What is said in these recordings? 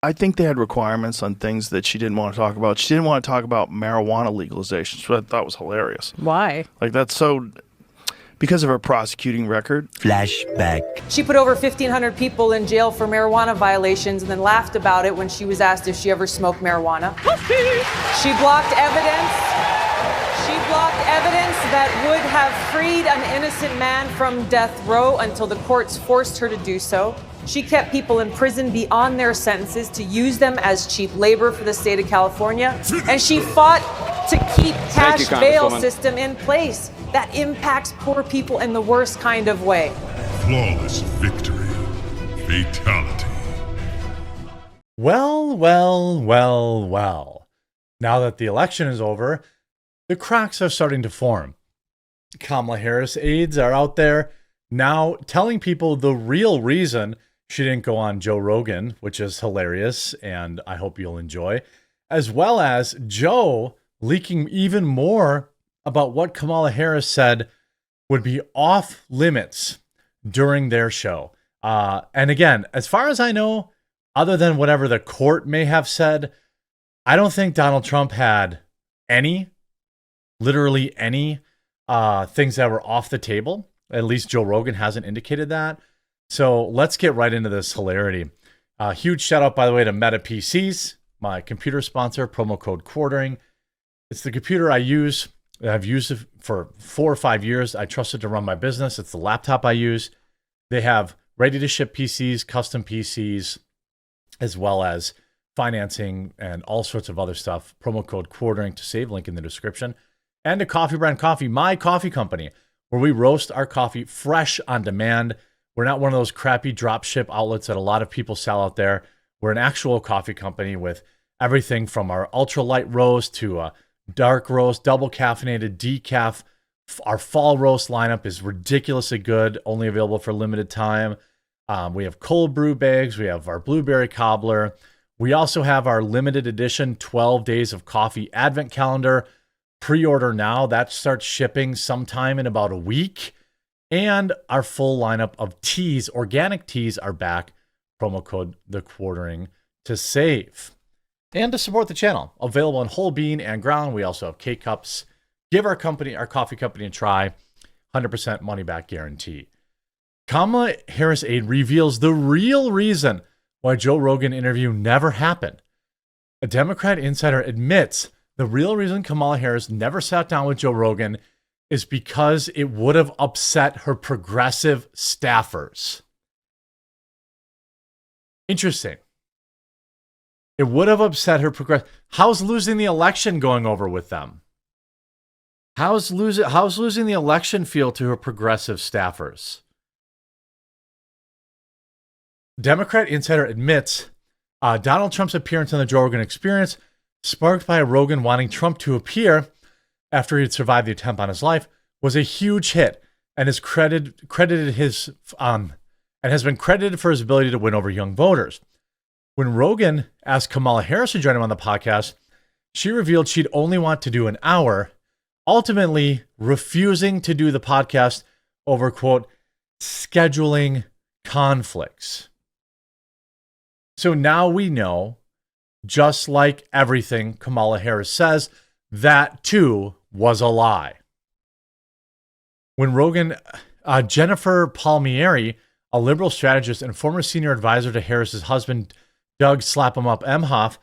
I think they had requirements on things that she didn't want to talk about. She didn't want to talk about marijuana legalization, which I thought was hilarious. Why? Like, that's so... Because of her prosecuting record. Flashback. She put over 1,500 people in jail for marijuana violations and then laughed about it when she was asked if she ever smoked marijuana. She blocked evidence. She blocked evidence that would have freed an innocent man from death row until the courts forced her to do so. She kept people in prison beyond their sentences to use them as cheap labor for the state of California. And she fought to keep cash bail system in place that impacts poor people in the worst kind of way. Flawless victory. Fatality. Well. Now that the election is over, the cracks are starting to form. Kamala Harris aides are out there now telling people the real reason she didn't go on Joe Rogan, which is hilarious, and I hope you'll enjoy, as well as Joe leaking even more about what Kamala Harris said would be off limits during their show. And again, as far as I know, other than whatever the court may have said, I don't think Donald Trump had literally any things that were off the table. At least Joe Rogan hasn't indicated that. So let's get right into this hilarity. Huge shout out, by the way, to Meta PCs, my computer sponsor, promo code quartering. It's the computer I use. I've used it for 4 or 5 years. I trust it to run my business. It's the laptop I use. They have ready to ship PCs, custom PCs, as well as financing and all sorts of other stuff. Promo code quartering to save, link in the description. And to Coffee Brand Coffee, my coffee company, where we roast our coffee fresh on demand. We're not one of those crappy drop ship outlets that a lot of people sell out there. We're an actual coffee company with everything from our ultra light roast to a dark roast, double caffeinated, decaf. Our fall roast lineup is ridiculously good, only available for limited time. We have cold brew bags. We have our blueberry cobbler. We also have our limited edition 12 days of coffee advent calendar. Pre-order now. That starts shipping sometime in about a week. And our full lineup of teas, organic teas, are back. Promo code the quartering to save. And to support the channel, available in whole bean and ground. We also have K-Cups. Give our coffee company a try. 100% money back guarantee. Kamala Harris aide reveals the real reason why Joe Rogan interview never happened. A Democrat insider admits the real reason Kamala Harris never sat down with Joe Rogan is because it would have upset her progressive staffers. Interesting. It would have upset her How's losing the election going over with them? How's losing the election feel to her progressive staffers? Democrat insider admits Donald Trump's appearance on the Joe Rogan Experience, sparked by Rogan wanting Trump to appear after he had survived the attempt on his life, was a huge hit and is credited has been credited for his ability to win over young voters. When Rogan asked Kamala Harris to join him on the podcast, she revealed she'd only want to do an hour, ultimately refusing to do the podcast over, quote, scheduling conflicts. So now we know, just like everything Kamala Harris says, that too was a lie. When Rogan, Jennifer Palmieri, a liberal strategist and former senior advisor to Harris's husband, Doug Slap 'em Up Emhoff,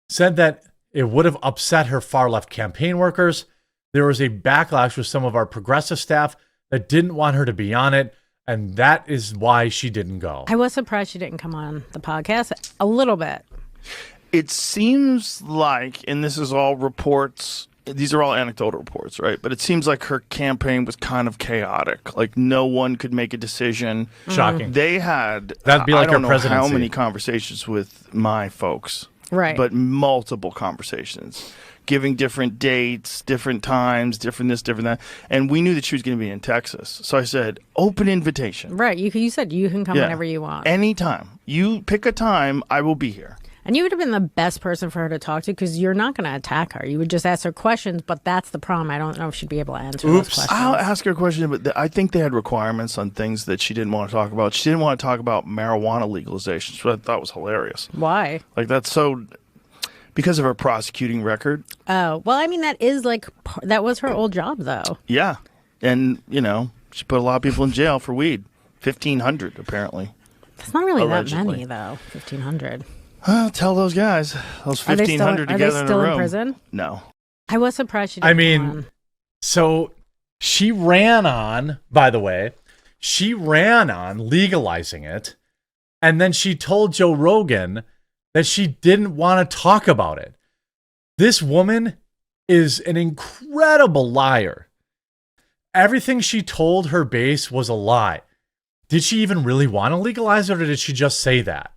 said that it would have upset her far-left campaign workers. There was a backlash with some of our progressive staff that didn't want her to be on it, and that is why she didn't go. I was surprised she didn't come on the podcast a little bit. It seems like, and this is all reports, these are all anecdotal reports, right? But it seems like her campaign was kind of chaotic. Like, no one could make a decision. Shocking. They had, That'd be like I don't her know presidency. how many conversations with my folks. Right. But multiple conversations, giving different dates, different times, different this, different that. And we knew that she was going to be in Texas. So I said, open invitation. Right. You said you can come whenever you want. Anytime. You pick a time, I will be here. And you would have been the best person for her to talk to because you're not going to attack her. You would just ask her questions, but that's the problem. I don't know if she'd be able to answer those questions. I'll ask her a question, but I think they had requirements on things that she didn't want to talk about. She didn't want to talk about marijuana legalization, which I thought was hilarious. Why? Like, that's so... Because of her prosecuting record. Oh, well, I mean, that was her old job, though. Yeah. And, she put a lot of people in jail for weed. 1,500, apparently. That's not really Allegedly. that many, though. 1,500. Tell those guys. Those 1,500 together in a room. Are they still in prison? No. I was surprised she didn't come on. So she ran on, by the way, legalizing it. And then she told Joe Rogan that she didn't want to talk about it. This woman is an incredible liar. Everything she told her base was a lie. Did she even really want to legalize it, or did she just say that?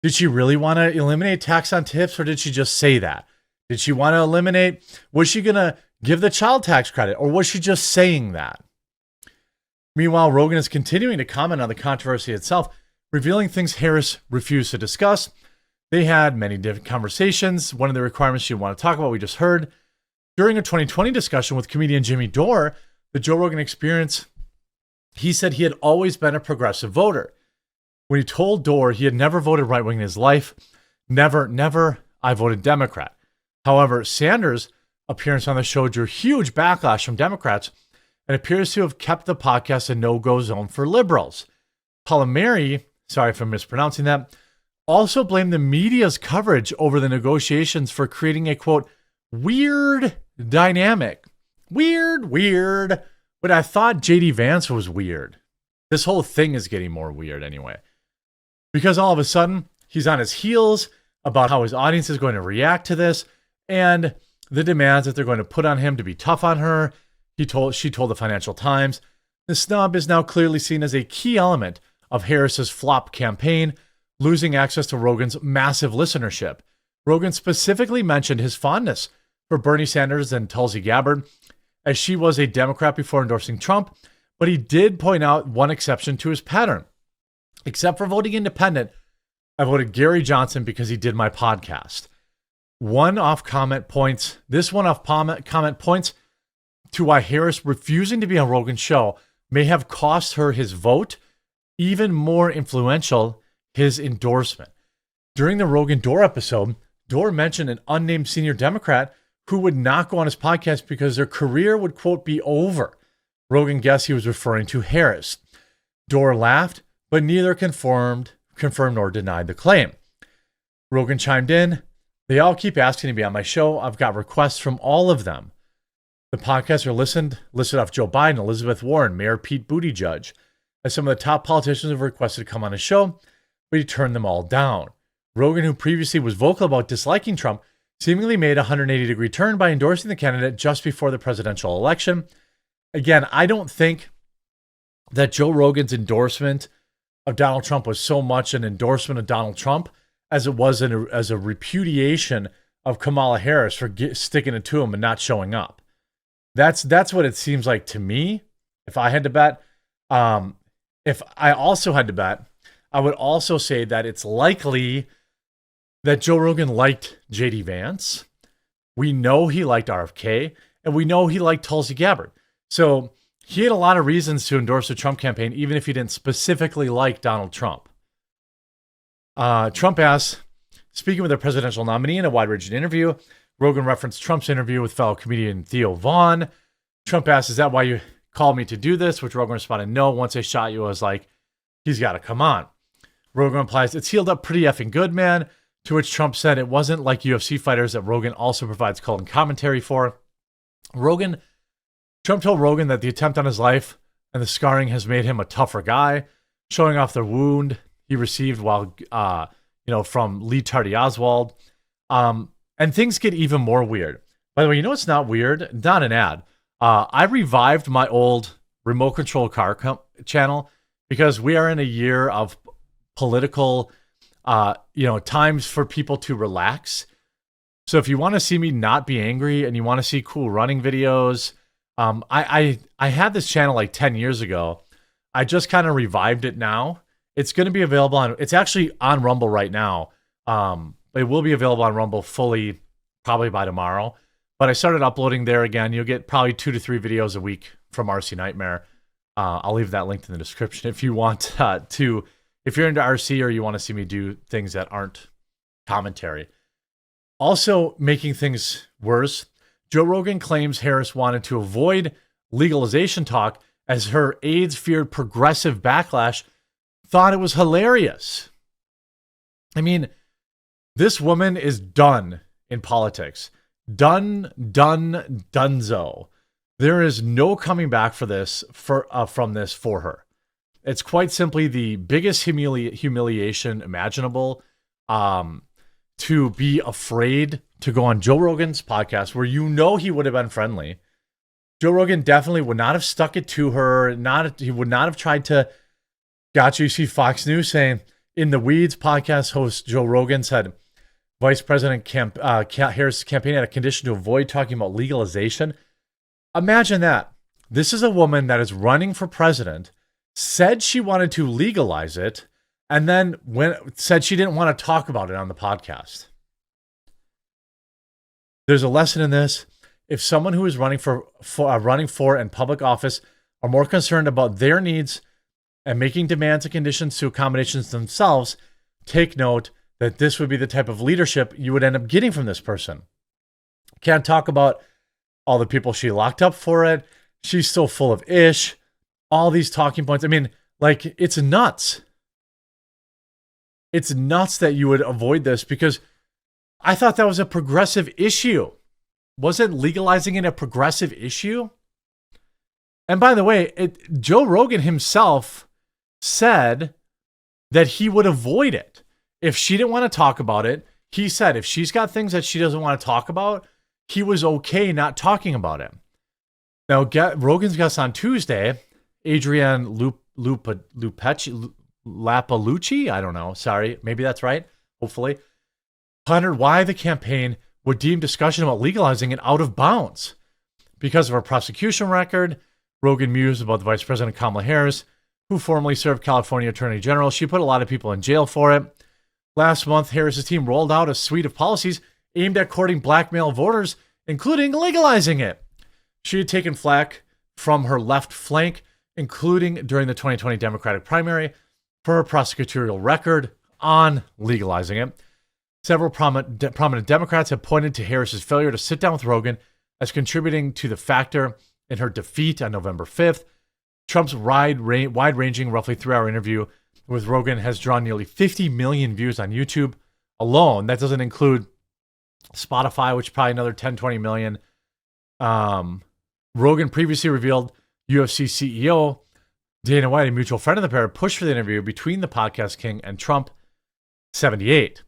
Did she really want to eliminate tax on tips, or did she just say that? Did she want to eliminate, was she going to give the child tax credit, or was she just saying that? Meanwhile, Rogan is continuing to comment on the controversy itself, revealing things Harris refused to discuss. They had many different conversations. One of the requirements she wanted to talk about, we just heard. During a 2020 discussion with comedian Jimmy Dore, the Joe Rogan Experience, he said he had always been a progressive voter. When he told Dore he had never voted right-wing in his life, never, I voted Democrat. However, Sanders' appearance on the show drew huge backlash from Democrats and appears to have kept the podcast a no-go zone for liberals. Palmieri, sorry if I'm mispronouncing that, also blamed the media's coverage over the negotiations for creating a, quote, weird dynamic. Weird. But I thought JD Vance was weird. This whole thing is getting more weird anyway. Because all of a sudden, he's on his heels about how his audience is going to react to this and the demands that they're going to put on him to be tough on her. She told the Financial Times, the snub is now clearly seen as a key element of Harris's flop campaign, losing access to Rogan's massive listenership. Rogan specifically mentioned his fondness for Bernie Sanders and Tulsi Gabbard, as she was a Democrat before endorsing Trump, but he did point out one exception to his pattern. Except for voting independent, I voted Gary Johnson because he did my podcast. This one-off comment points to why Harris refusing to be on Rogan's show may have cost her his vote, even more influential, his endorsement. During the Rogan Dore episode, Dore mentioned an unnamed senior Democrat who would not go on his podcast because their career would, quote, be over. Rogan guessed he was referring to Harris. Dore laughed, but neither confirmed nor denied the claim. Rogan chimed in, they all keep asking to be on my show. I've got requests from all of them. The podcasts are listed off Joe Biden, Elizabeth Warren, Mayor Pete Buttigieg, as some of the top politicians have requested to come on his show, but he turned them all down. Rogan, who previously was vocal about disliking Trump, seemingly made a 180-degree turn by endorsing the candidate just before the presidential election. Again, I don't think that Joe Rogan's endorsement of Donald Trump was so much an endorsement of Donald Trump as it was as a repudiation of Kamala Harris for sticking it to him and not showing up. That's what it seems like to me. If I had to bet, if I also had to bet, I would also say that it's likely that Joe Rogan liked JD Vance. We know he liked RFK, and we know he liked Tulsi Gabbard. So he had a lot of reasons to endorse the Trump campaign, even if he didn't specifically like Donald Trump. Trump asked, speaking with a presidential nominee in a wide-ranging interview, Rogan referenced Trump's interview with fellow comedian Theo Vaughn. Trump asked, is that why you called me to do this? Which Rogan responded, no. Once I shot you, I was like, he's got to come on. Rogan replies, it's healed up pretty effing good, man. To which Trump said it wasn't like UFC fighters that Rogan also provides color and commentary for. Trump told Rogan that the attempt on his life and the scarring has made him a tougher guy, showing off the wound he received while, from Lee Tardy Oswald. And things get even more weird. By the way, you know what's not weird? Not an ad. I revived my old remote control car channel because we are in a year of political times for people to relax. So if you want to see me not be angry and you want to see cool running videos, I had this channel like 10 years ago. I just kind of revived it now. It's going to be available it's actually on Rumble right now. It will be available on Rumble fully probably by tomorrow. But I started uploading there again. You'll get probably 2 to 3 videos a week from RC Nightmare. I'll leave that linked in the description if you want to, if you're into RC or you want to see me do things that aren't commentary. Also, making things worse, Joe Rogan claims Harris wanted to avoid legalization talk as her aides feared progressive backlash, thought it was hilarious. I this woman is done in politics. Dunzo. There is no coming back from this for her. It's quite simply the biggest humiliation imaginable. To be afraid to go on Joe Rogan's podcast, where he would have been friendly. Joe Rogan definitely would not have stuck it to her. He would not have tried to. Gotcha. You see Fox News saying in the Weeds podcast host Joe Rogan said Vice President Harris' campaign had a condition to avoid talking about legalization. Imagine that. This is a woman that is running for president, said she wanted to legalize it, and then said she didn't want to talk about it on the podcast. There's a lesson in this. If someone who is running for and public office are more concerned about their needs and making demands and conditions to accommodations themselves, take note that this would be the type of leadership you would end up getting from this person. Can't talk about all the people she locked up for it. She's so full of ish. All these talking points. It's nuts. It's nuts that you would avoid this, because I thought that was a progressive issue. Wasn't legalizing it a progressive issue? And by the way, Joe Rogan himself said that he would avoid it. If she didn't want to talk about it, he said if she's got things that she doesn't want to talk about, he was okay not talking about it. Now, Rogan's guest on Tuesday, Adrienne Lappalucci, I don't know, sorry, maybe that's right, hopefully, pondered why the campaign would deem discussion about legalizing it out of bounds. Because of her prosecution record, Rogan mused about the Vice President Kamala Harris, who formerly served California Attorney General. She put a lot of people in jail for it. Last month, Harris's team rolled out a suite of policies aimed at courting black male voters, including legalizing it. She had taken flack from her left flank, including during the 2020 Democratic primary, for her prosecutorial record on legalizing it. Several prominent Democrats have pointed to Harris's failure to sit down with Rogan as contributing to the factor in her defeat on November 5th. Trump's wide-ranging, roughly 3-hour interview with Rogan has drawn nearly 50 million views on YouTube alone. That doesn't include Spotify, which is probably another 10, 20 million. Rogan previously revealed UFC CEO Dana White, a mutual friend of the pair, pushed for the interview between the podcast king and Trump. 78.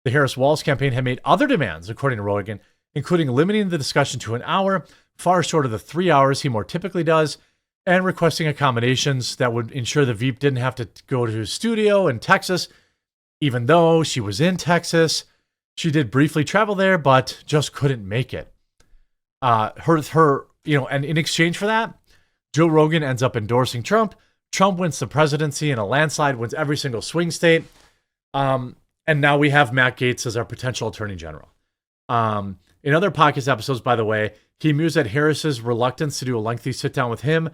The Harris-Walz campaign had made other demands, according to Rogan, including limiting the discussion to an hour, far short of the 3 hours he more typically does, and requesting accommodations that would ensure the Veep didn't have to go to his studio in Texas, even though she was in Texas. She did briefly travel there, but just couldn't make it. And in exchange for that, Joe Rogan ends up endorsing Trump. Trump wins the presidency in a landslide, wins every single swing state. And now we have Matt Gaetz as our potential attorney general. In other podcast episodes, by the way, he mused that Harris's reluctance to do a lengthy sit-down with him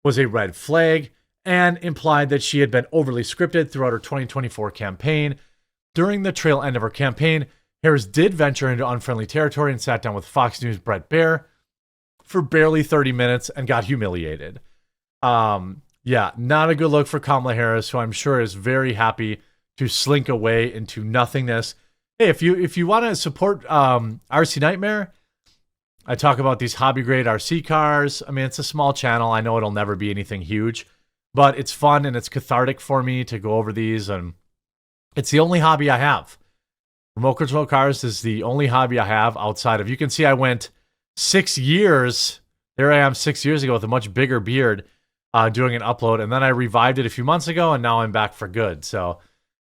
was a red flag and implied that she had been overly scripted throughout her 2024 campaign. During the trail end of her campaign, Harris did venture into unfriendly territory and sat down with Fox News' Brett Baier for barely 30 minutes and got humiliated. Yeah, not a good look for Kamala Harris, who I'm sure is very happy to slink away into nothingness. Hey, if you want to support RC Nightmare, I talk about these hobby grade RC cars. I mean, it's a small channel. I know it'll never be anything huge, but it's fun and it's cathartic for me to go over these, and it's the only hobby I have. Remote control cars is the only hobby I have outside of, you can see I went 6 years. There I am 6 years ago with a much bigger beard doing an upload, and then I revived it a few months ago, and now I'm back for good. So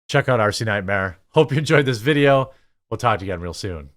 check out RC Nightmare. Hope you enjoyed this video. We'll talk to you again real soon.